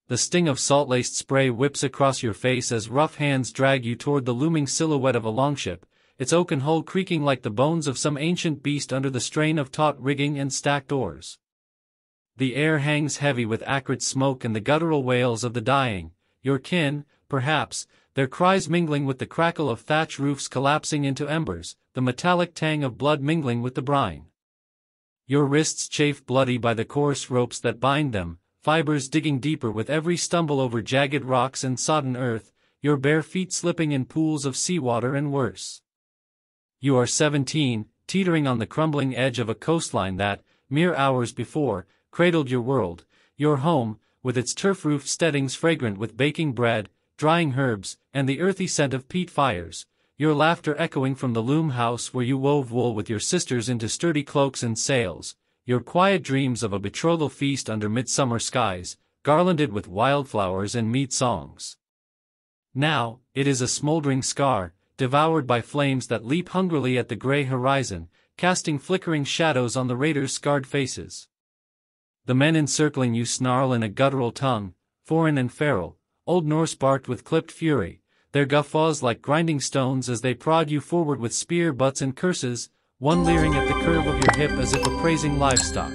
The sting of salt-laced spray whips across your face as rough hands drag you toward the looming silhouette of a longship, its oaken hull creaking like the bones of some ancient beast under the strain of taut rigging and stacked oars. The air hangs heavy with acrid smoke and the guttural wails of the dying, your kin, perhaps, their cries mingling with the crackle of thatch roofs collapsing into embers, the metallic tang of blood mingling with the brine. Your wrists chafe bloody by the coarse ropes that bind them, fibers digging deeper with every stumble over jagged rocks and sodden earth, your bare feet slipping in pools of seawater and worse. You are 17, teetering on the crumbling edge of a coastline that, mere hours before, cradled your world, your home, with its turf-roofed steadings fragrant with baking bread, drying herbs, and the earthy scent of peat fires, your laughter echoing from the loom house where you wove wool with your sisters into sturdy cloaks and sails, your quiet dreams of a betrothal feast under midsummer skies, garlanded with wildflowers and mead songs. Now, it is a smoldering scar, devoured by flames that leap hungrily at the gray horizon, casting flickering shadows on the raiders' scarred faces. The men encircling you snarl in a guttural tongue, foreign and feral, Old Norse barked with clipped fury, their guffaws like grinding stones as they prod you forward with spear butts and curses, one leering at the curve of your hip as if appraising livestock.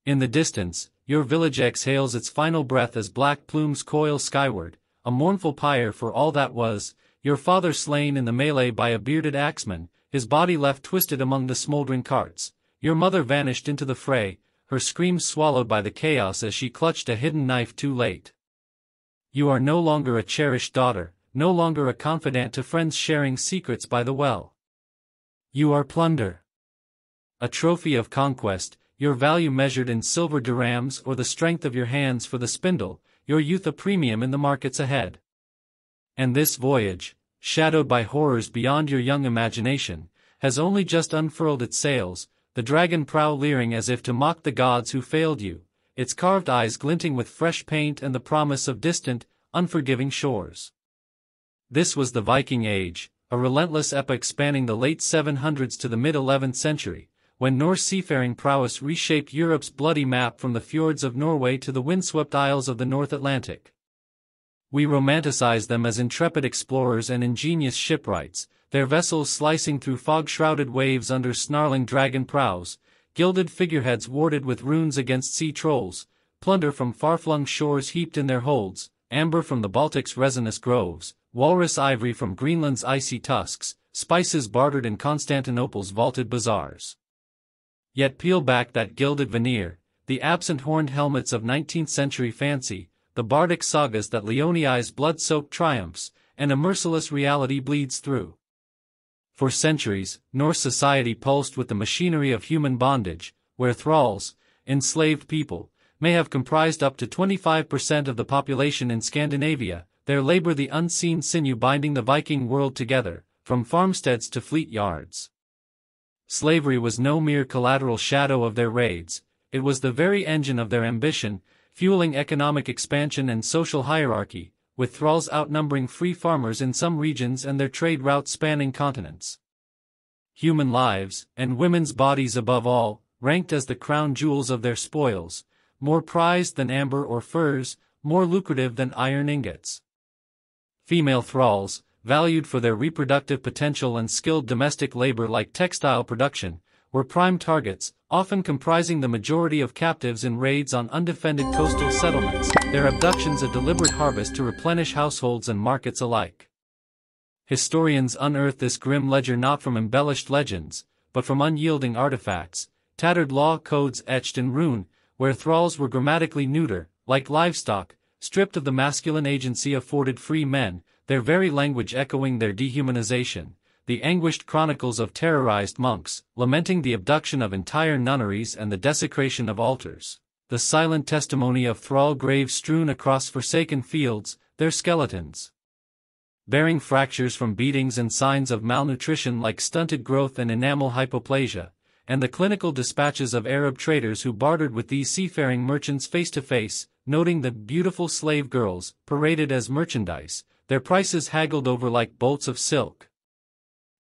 In the distance, your village exhales its final breath as black plumes coil skyward, a mournful pyre for all that was, your father slain in the melee by a bearded axeman, his body left twisted among the smoldering carts, your mother vanished into the fray, her screams swallowed by the chaos as she clutched a hidden knife too late. You are no longer a cherished daughter, no longer a confidant to friends sharing secrets by the well. You are plunder. A trophy of conquest, your value measured in silver dirhams or the strength of your hands for the spindle, your youth a premium in the markets ahead. And this voyage, shadowed by horrors beyond your young imagination, has only just unfurled its sails, the dragon prow leering as if to mock the gods who failed you, its carved eyes glinting with fresh paint and the promise of distant, unforgiving shores. This was the Viking Age, a relentless epoch spanning the late 700s to the mid-11th century, when Norse seafaring prowess reshaped Europe's bloody map from the fjords of Norway to the windswept isles of the North Atlantic. We romanticize them as intrepid explorers and ingenious shipwrights, their vessels slicing through fog-shrouded waves under snarling dragon prows, gilded figureheads warded with runes against sea trolls, plunder from far-flung shores heaped in their holds, amber from the Baltic's resinous groves, walrus ivory from Greenland's icy tusks, spices bartered in Constantinople's vaulted bazaars. Yet peel back that gilded veneer, the absent horned helmets of 19th-century fancy, the bardic sagas that Leonize blood-soaked triumphs, and a merciless reality bleeds through. For centuries, Norse society pulsed with the machinery of human bondage, where thralls, enslaved people, may have comprised up to 25% of the population in Scandinavia, their labor the unseen sinew binding the Viking world together, from farmsteads to fleet yards. Slavery was no mere collateral shadow of their raids, it was the very engine of their ambition, fueling economic expansion and social hierarchy, with thralls outnumbering free farmers in some regions and their trade routes spanning continents. Human lives, and women's bodies above all, ranked as the crown jewels of their spoils, more prized than amber or furs, more lucrative than iron ingots. Female thralls, valued for their reproductive potential and skilled domestic labor like textile production, were prime targets, often comprising the majority of captives in raids on undefended coastal settlements, their abductions a deliberate harvest to replenish households and markets alike. Historians unearth this grim ledger not from embellished legends, but from unyielding artifacts, tattered law codes etched in rune, where thralls were grammatically neuter, like livestock, stripped of the masculine agency afforded free men, their very language echoing their dehumanization, the anguished chronicles of terrorized monks, lamenting the abduction of entire nunneries and the desecration of altars, the silent testimony of thrall graves strewn across forsaken fields, their skeletons bearing fractures from beatings and signs of malnutrition like stunted growth and enamel hypoplasia, and the clinical dispatches of Arab traders who bartered with these seafaring merchants face to face, noting the beautiful slave girls, paraded as merchandise, their prices haggled over like bolts of silk.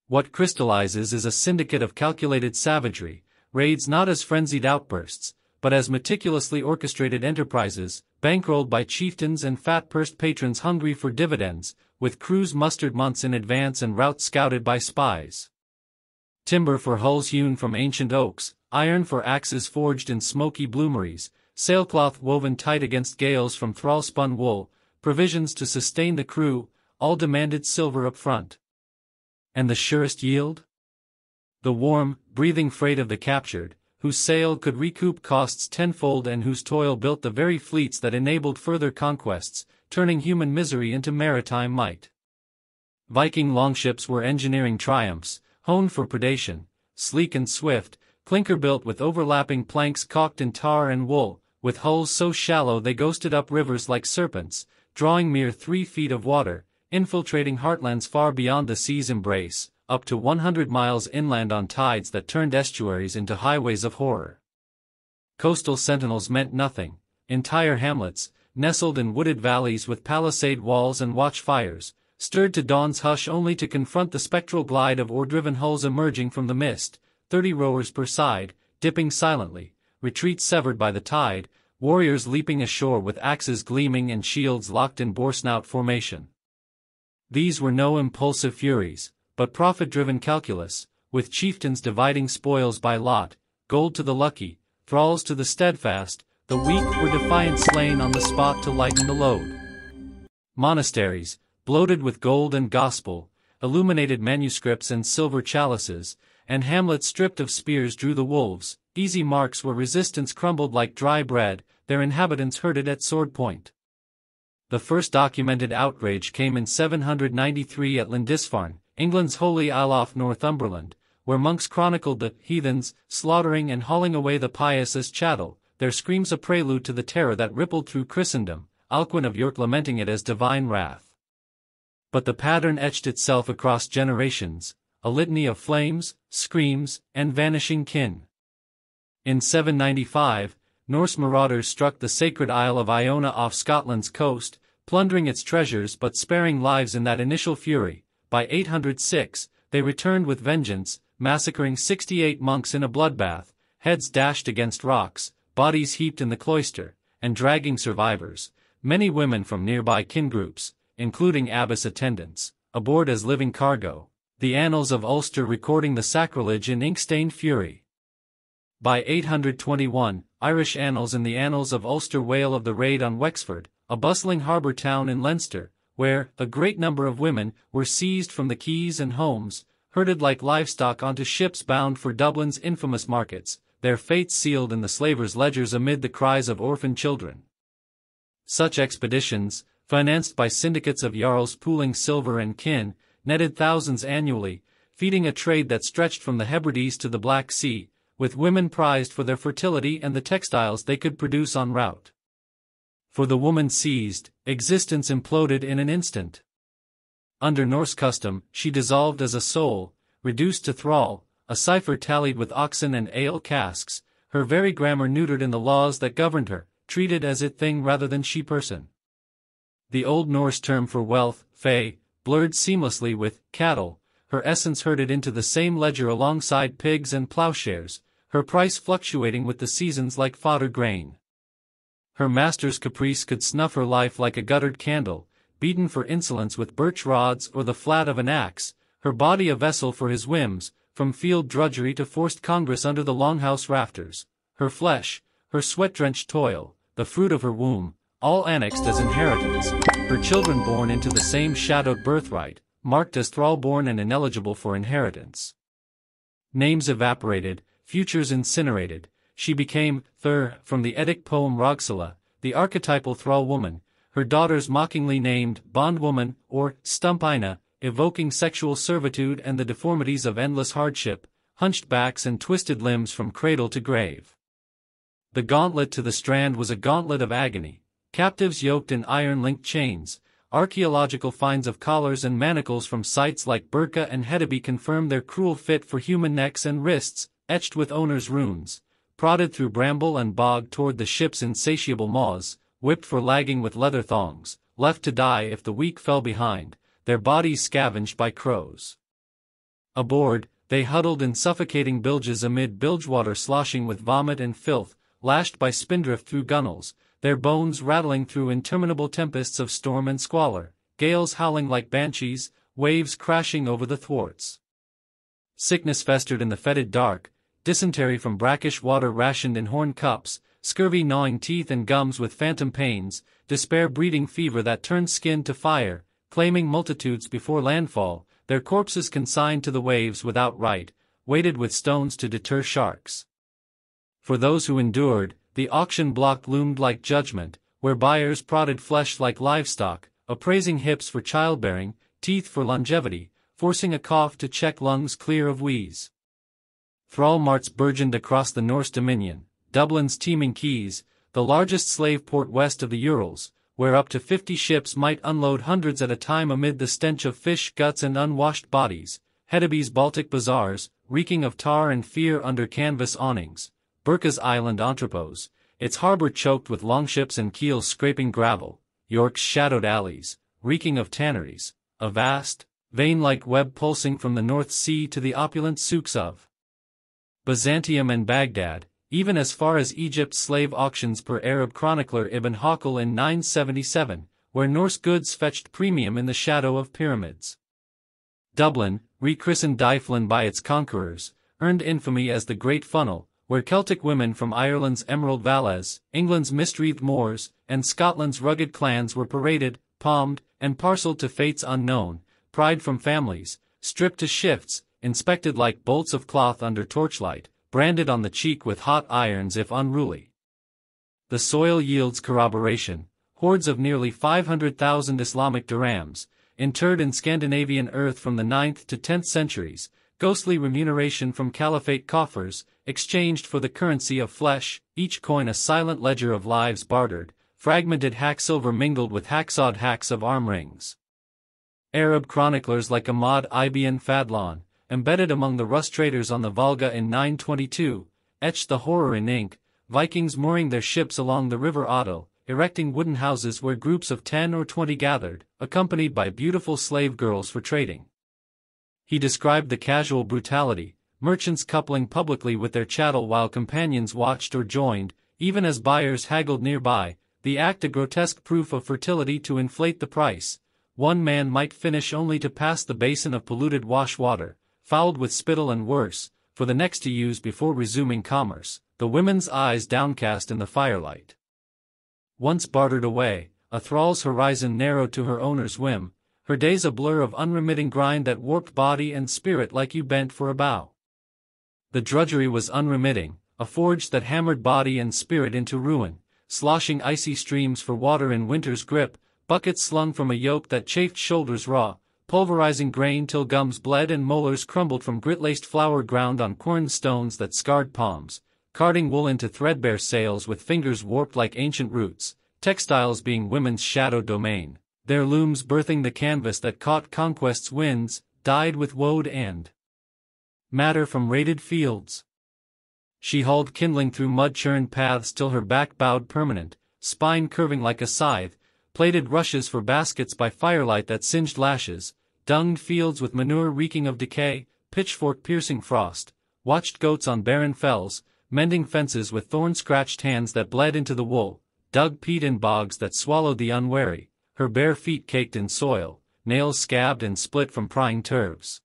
What crystallizes is a syndicate of calculated savagery, raids not as frenzied outbursts, but as meticulously orchestrated enterprises, bankrolled by chieftains and fat-pursed patrons hungry for dividends, with crews mustered months in advance and routes scouted by spies. Timber for hulls hewn from ancient oaks, iron for axes forged in smoky bloomeries, sailcloth woven tight against gales from thrall-spun wool, provisions to sustain the crew, all demanded silver up front. And the surest yield? The warm, breathing freight of the captured, whose sale could recoup costs tenfold and whose toil built the very fleets that enabled further conquests, turning human misery into maritime might. Viking longships were engineering triumphs, honed for predation, sleek and swift, clinker-built with overlapping planks caulked in tar and wool, with hulls so shallow they ghosted up rivers like serpents, drawing mere 3 feet of water, infiltrating heartlands far beyond the sea's embrace, up to 100 miles inland on tides that turned estuaries into highways of horror. Coastal sentinels meant nothing. Entire hamlets, nestled in wooded valleys with palisade walls and watchfires, stirred to dawn's hush only to confront the spectral glide of oar-driven hulls emerging from the mist, 30 rowers per side, dipping silently, retreat severed by the tide, warriors leaping ashore with axes gleaming and shields locked in boar-snout formation. These were no impulsive furies, but profit-driven calculus, with chieftains dividing spoils by lot, gold to the lucky, thralls to the steadfast, the weak were defiant slain on the spot to lighten the load. Monasteries, bloated with gold and gospel, illuminated manuscripts and silver chalices, and hamlets stripped of spears drew the wolves, easy marks where resistance crumbled like dry bread, their inhabitants herded at sword point. The first documented outrage came in 793 at Lindisfarne, England's holy isle off Northumberland, where monks chronicled the heathens slaughtering and hauling away the pious as chattel, their screams a prelude to the terror that rippled through Christendom, Alcuin of York lamenting it as divine wrath. But the pattern etched itself across generations, a litany of flames, screams, and vanishing kin. In 795, Norse marauders struck the sacred Isle of Iona off Scotland's coast, plundering its treasures but sparing lives in that initial fury. By 806, they returned with vengeance, massacring 68 monks in a bloodbath, heads dashed against rocks, bodies heaped in the cloister, and dragging survivors, many women from nearby kin groups, including abbess attendants, aboard as living cargo, the annals of Ulster recording the sacrilege in ink-stained fury. By 821, Irish annals and the annals of Ulster wail of the raid on Wexford, a bustling harbour town in Leinster, where a great number of women were seized from the quays and homes, herded like livestock onto ships bound for Dublin's infamous markets, their fates sealed in the slavers' ledgers amid the cries of orphan children. Such expeditions, financed by syndicates of jarls pooling silver and kin, netted thousands annually, feeding a trade that stretched from the Hebrides to the Black Sea, with women prized for their fertility and the textiles they could produce en route. For the woman seized, existence imploded in an instant. Under Norse custom, she dissolved as a soul, reduced to thrall, a cipher tallied with oxen and ale casks, her very grammar neutered in the laws that governed her, treated as it thing rather than she person. The Old Norse term for wealth, fey, blurred seamlessly with cattle, her essence herded into the same ledger alongside pigs and plowshares, her price fluctuating with the seasons like fodder grain. Her master's caprice could snuff her life like a guttered candle, beaten for insolence with birch rods or the flat of an axe, her body a vessel for his whims, from field drudgery to forced congress under the longhouse rafters, her flesh, her sweat-drenched toil, the fruit of her womb, all annexed as inheritance, her children born into the same shadowed birthright, marked as thrall-born and ineligible for inheritance. Names evaporated, futures incinerated. She became from the Eddic poem Rogsala, the archetypal thrall woman, her daughters mockingly named bondwoman or stumpina, evoking sexual servitude and the deformities of endless hardship, hunched backs and twisted limbs from cradle to grave. The gauntlet to the strand was a gauntlet of agony, captives yoked in iron-linked chains. Archaeological finds of collars and manacles from sites like Birka and Hedeby confirm their cruel fit for human necks and wrists, etched with owners' runes, prodded through bramble and bog toward the ship's insatiable maws, whipped for lagging with leather thongs, left to die if the weak fell behind, their bodies scavenged by crows. Aboard, they huddled in suffocating bilges amid bilgewater sloshing with vomit and filth, lashed by spindrift through gunwales, their bones rattling through interminable tempests of storm and squalor, gales howling like banshees, waves crashing over the thwarts. Sickness festered in the fetid dark, dysentery from brackish water rationed in horn cups, scurvy gnawing teeth and gums with phantom pains, despair breeding fever that turned skin to fire, claiming multitudes before landfall, their corpses consigned to the waves without right, weighted with stones to deter sharks. For those who endured, the auction block loomed like judgment, where buyers prodded flesh like livestock, appraising hips for childbearing, teeth for longevity, forcing a cough to check lungs clear of wheeze. Thrall marts burgeoned across the Norse dominion, Dublin's teeming quays, the largest slave port west of the Urals, where up to 50 ships might unload hundreds at a time amid the stench of fish guts and unwashed bodies, Hedeby's Baltic bazaars, reeking of tar and fear under canvas awnings, Burka's island entrepôts, its harbor choked with longships and keels scraping gravel, York's shadowed alleys, reeking of tanneries, a vast, vein-like web pulsing from the North Sea to the opulent souks of Byzantium and Baghdad, even as far as Egypt's slave auctions per Arab chronicler Ibn Hawqal in 977, where Norse goods fetched premium in the shadow of pyramids. Dublin, rechristened Dyflin by its conquerors, earned infamy as the Great Funnel, where Celtic women from Ireland's Emerald Valles, England's mist-wreathed moors, and Scotland's rugged clans were paraded, palmed, and parceled to fates unknown, pried from families, stripped to shifts, inspected like bolts of cloth under torchlight, branded on the cheek with hot irons if unruly. The soil yields corroboration, hordes of nearly 500,000 Islamic dirhams, interred in Scandinavian earth from the 9th to 10th centuries, ghostly remuneration from caliphate coffers, exchanged for the currency of flesh, each coin a silent ledger of lives bartered, fragmented hack silver mingled with hacksawed hacks of arm rings. Arab chroniclers like Ahmad ibn Fadlan, embedded among the Rus traders on the Volga in 922, etched the horror in ink, Vikings mooring their ships along the river Odal, erecting wooden houses where groups of 10 or 20 gathered, accompanied by beautiful slave girls for trading. He described the casual brutality, merchants coupling publicly with their chattel while companions watched or joined, even as buyers haggled nearby, the act a grotesque proof of fertility to inflate the price. One man might finish only to pass the basin of polluted wash water, fouled with spittle and worse, for the next to use before resuming commerce, the women's eyes downcast in the firelight. Once bartered away, a thrall's horizon narrowed to her owner's whim, her days a blur of unremitting grind that warped body and spirit like you bent for a bow. The drudgery was unremitting, a forge that hammered body and spirit into ruin, sloshing icy streams for water in winter's grip, buckets slung from a yoke that chafed shoulders raw, pulverizing grain till gums bled and molars crumbled from grit-laced flour ground on corned stones that scarred palms, carding wool into threadbare sails with fingers warped like ancient roots, textiles being women's shadow domain, their looms birthing the canvas that caught conquest's winds, dyed with woad and matter from raided fields. She hauled kindling through mud-churned paths till her back bowed permanent, spine curving like a scythe, plaited rushes for baskets by firelight that singed lashes, dunged fields with manure reeking of decay, pitchfork-piercing frost, watched goats on barren fells, mending fences with thorn-scratched hands that bled into the wool, dug peat in bogs that swallowed the unwary, her bare feet caked in soil, nails scabbed and split from prying turves.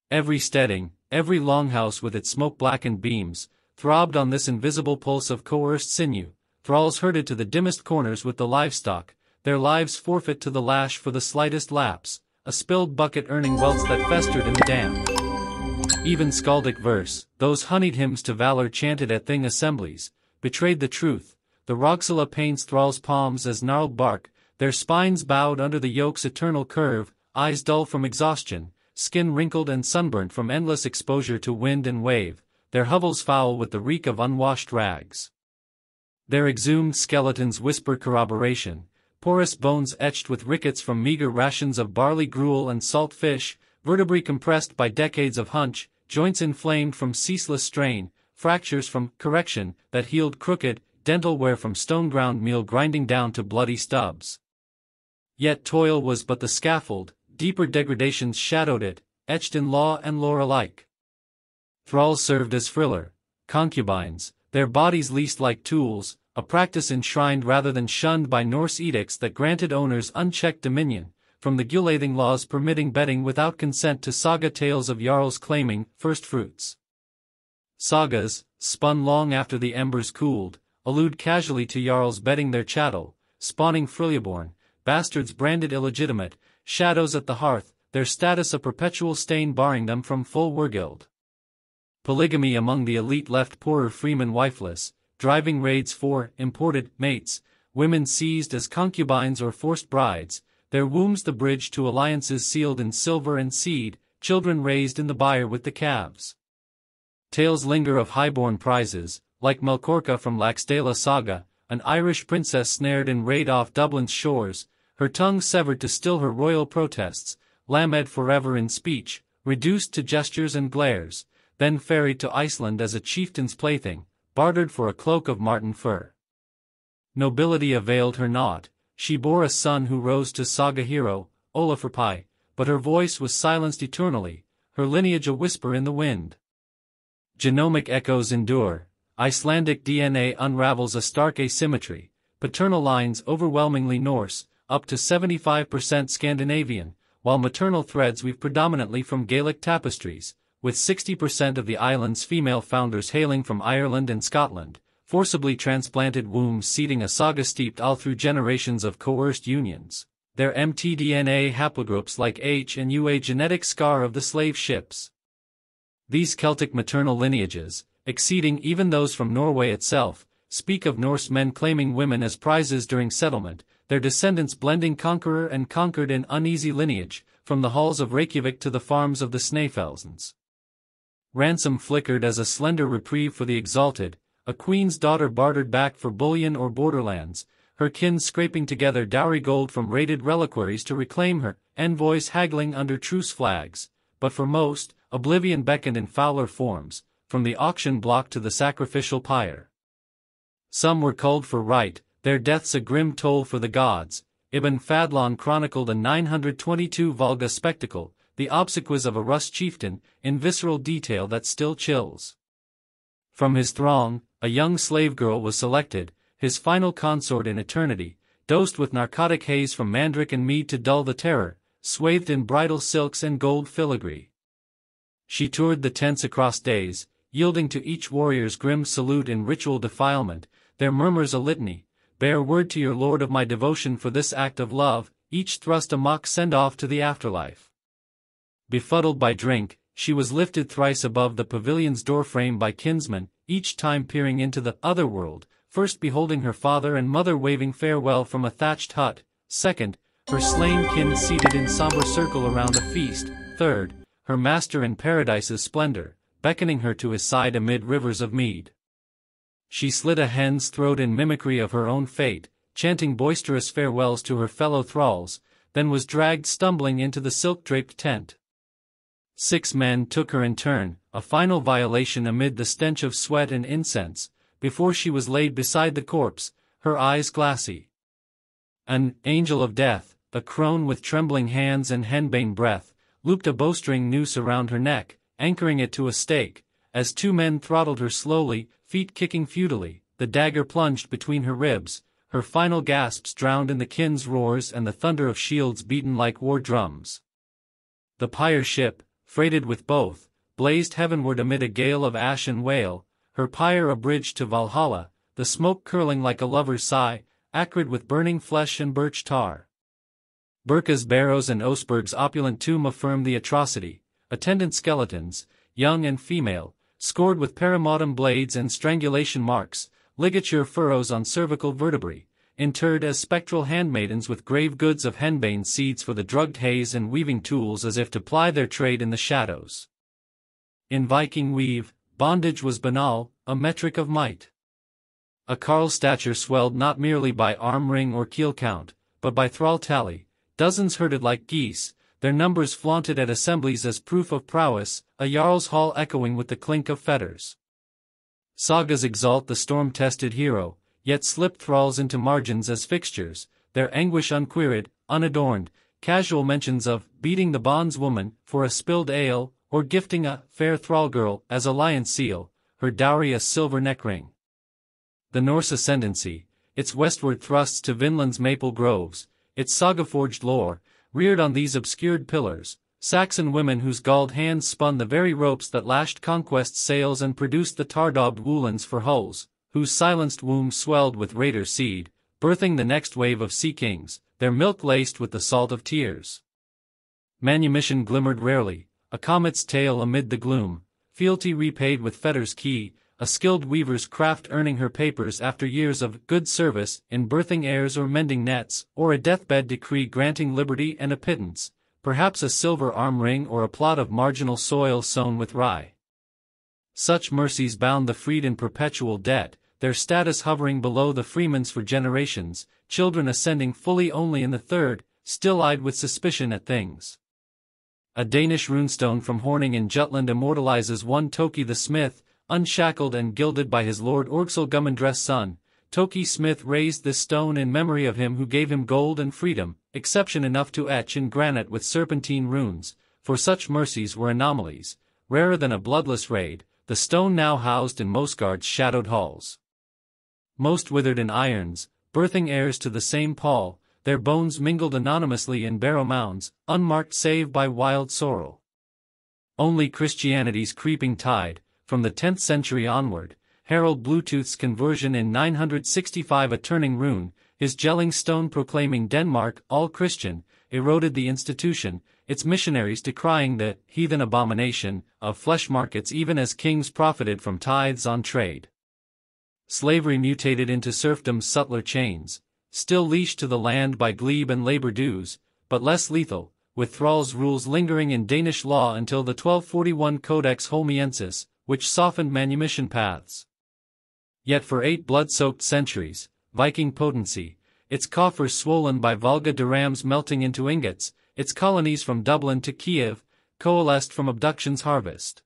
Every steading, every longhouse with its smoke-blackened beams, throbbed on this invisible pulse of coerced sinew, thralls herded to the dimmest corners with the livestock, their lives forfeit to the lash for the slightest lapse, a spilled bucket earning welts that festered in the dam. Even skaldic verse, those honeyed hymns to valor chanted at thing assemblies, betrayed the truth. The Roxala paints thralls' palms as gnarled bark, their spines bowed under the yoke's eternal curve, eyes dull from exhaustion, skin wrinkled and sunburnt from endless exposure to wind and wave, their hovels foul with the reek of unwashed rags. Their exhumed skeletons whisper corroboration, porous bones etched with rickets from meager rations of barley gruel and salt fish, vertebrae compressed by decades of hunch, joints inflamed from ceaseless strain, fractures from correction that healed crooked, dental wear from stone-ground meal grinding down to bloody stubs. Yet toil was but the scaffold, deeper degradations shadowed it, etched in law and lore alike. Thralls served as friller, concubines, their bodies leased like tools, a practice enshrined rather than shunned by Norse edicts that granted owners unchecked dominion, from the Gulathing laws permitting betting without consent to saga tales of jarls claiming first fruits. Sagas, spun long after the embers cooled, allude casually to jarls betting their chattel, spawning Friljaborn, bastards branded illegitimate, shadows at the hearth, their status a perpetual stain barring them from full wergild. Polygamy among the elite left poorer freemen wifeless, driving raids for imported mates, women seized as concubines or forced brides, their wombs the bridge to alliances sealed in silver and seed, children raised in the byre with the calves. Tales linger of highborn prizes, like Melkorka from Laxdela saga, an Irish princess snared in raid off Dublin's shores, her tongue severed to still her royal protests, lamed forever in speech, reduced to gestures and glares, then ferried to Iceland as a chieftain's plaything, bartered for a cloak of marten fur. Nobility availed her naught, she bore a son who rose to saga hero, Olafur, but her voice was silenced eternally, her lineage a whisper in the wind. Genomic echoes endure, Icelandic DNA unravels a stark asymmetry, paternal lines overwhelmingly Norse, up to 75% Scandinavian, while maternal threads weave predominantly from Gaelic tapestries, with 60% of the island's female founders hailing from Ireland and Scotland, forcibly transplanted wombs seeding a saga steeped all through generations of coerced unions, their mtDNA haplogroups like H and U a genetic scar of the slave ships. These Celtic maternal lineages, exceeding even those from Norway itself, speak of Norse men claiming women as prizes during settlement, their descendants blending conqueror and conquered in uneasy lineage, from the halls of Reykjavik to the farms of the Snæfellsnes. Ransom flickered as a slender reprieve for the exalted, a queen's daughter bartered back for bullion or borderlands, her kin scraping together dowry gold from raided reliquaries to reclaim her, envoys haggling under truce flags, but for most, oblivion beckoned in fouler forms, from the auction block to the sacrificial pyre. Some were culled for right, their deaths a grim toll for the gods. Ibn Fadlan chronicled a 922 Volga spectacle, the obsequies of a Rus chieftain, in visceral detail that still chills. From his throng, a young slave girl was selected, his final consort in eternity, dosed with narcotic haze from mandrake and mead to dull the terror, swathed in bridal silks and gold filigree. She toured the tents across days, yielding to each warrior's grim salute in ritual defilement, their murmurs a litany, bear word to your lord of my devotion for this act of love, each thrust a mock send-off to the afterlife. Befuddled by drink, she was lifted thrice above the pavilion's doorframe by kinsmen, each time peering into the other world, first beholding her father and mother waving farewell from a thatched hut, second, her slain kin seated in somber circle around a feast, third, her master in paradise's splendor, beckoning her to his side amid rivers of mead. She slit a hen's throat in mimicry of her own fate, chanting boisterous farewells to her fellow thralls, then was dragged stumbling into the silk-draped tent. 6 men took her in turn, a final violation amid the stench of sweat and incense, before she was laid beside the corpse, her eyes glassy. An angel of death, a crone with trembling hands and henbane breath, looped a bowstring noose around her neck, anchoring it to a stake, as 2 men throttled her slowly, feet kicking futilely, the dagger plunged between her ribs, her final gasps drowned in the kin's roars and the thunder of shields beaten like war drums. The pyre ship, freighted with both, blazed heavenward amid a gale of ash and wail, her pyre a bridge to Valhalla, the smoke curling like a lover's sigh, acrid with burning flesh and birch tar. Birka's barrows and Osberg's opulent tomb affirm the atrocity, attendant skeletons, young and female, scored with perimodum blades and strangulation marks, ligature furrows on cervical vertebrae, interred as spectral handmaidens with grave goods of henbane seeds for the drugged haze and weaving tools as if to ply their trade in the shadows. In Viking weave, bondage was banal, a metric of might. A carl's stature swelled not merely by arm ring or keel count, but by thrall tally, dozens herded like geese, their numbers flaunted at assemblies as proof of prowess, a jarl's hall echoing with the clink of fetters. Sagas exalt the storm-tested hero, yet slip thralls into margins as fixtures, their anguish unqueried, unadorned, casual mentions of beating the bondswoman for a spilled ale, or gifting a fair thrall girl as a lion seal, her dowry a silver neck ring. the Norse ascendancy, its westward thrusts to Vinland's maple groves, its saga-forged lore, reared on these obscured pillars, Saxon women whose galled hands spun the very ropes that lashed conquest sails and produced the tar-daubed woolens for hulls, whose silenced wombs swelled with raider seed, birthing the next wave of sea kings, their milk laced with the salt of tears. Manumission glimmered rarely, a comet's tail amid the gloom, fealty repaid with fetter's key, a skilled weaver's craft earning her papers after years of good service in birthing heirs or mending nets, or a deathbed decree granting liberty and a pittance, perhaps a silver arm ring or a plot of marginal soil sown with rye. Such mercies bound the freed in perpetual debt, their status hovering below the freeman's for generations, children ascending fully only in the third, still-eyed with suspicion at things. A Danish runestone from Horning in Jutland immortalizes one Toki the smith, unshackled and gilded by his lord Orgsil Gummendreth's son. Toki Smith raised this stone in memory of him who gave him gold and freedom, exception enough to etch in granite with serpentine runes, for such mercies were anomalies, rarer than a bloodless raid, the stone now housed in Mosgard's shadowed halls. Most withered in irons, birthing heirs to the same pall, their bones mingled anonymously in barrow mounds, unmarked save by wild sorrow. Only Christianity's creeping tide, from the 10th century onward, herald Bluetooth's conversion in 965 a turning rune, his gelling stone proclaiming Denmark all Christian, eroded the institution, its missionaries decrying the heathen abomination of flesh markets even as kings profited from tithes on trade. Slavery mutated into serfdom's subtler chains, still leashed to the land by glebe and labor dues, but less lethal, with thralls rules lingering in Danish law until the 1241 Codex Holmiensis, which softened manumission paths. Yet for 8 blood-soaked centuries, Viking potency, its coffers swollen by Volga dirhams melting into ingots, its colonies from Dublin to Kiev, coalesced from abductions harvest.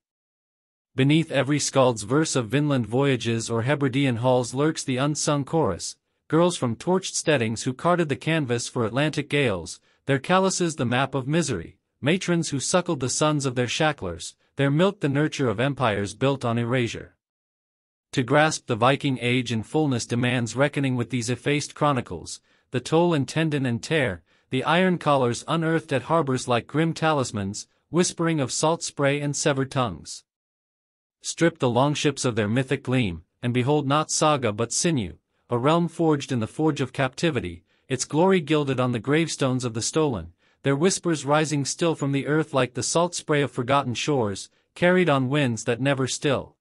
Beneath every skald's verse of Vinland voyages or Hebridean halls lurks the unsung chorus, girls from torched steadings who carded the canvas for Atlantic gales, their calluses the map of misery, matrons who suckled the sons of their shacklers, their milk the nurture of empires built on erasure. To grasp the Viking Age in fullness demands reckoning with these effaced chronicles, the toll and tendon and tear, the iron collars unearthed at harbors like grim talismans, whispering of salt spray and severed tongues. Strip the longships of their mythic gleam, and behold not saga but sinew, a realm forged in the forge of captivity, its glory gilded on the gravestones of the stolen, their whispers rising still from the earth like the salt spray of forgotten shores, carried on winds that never still.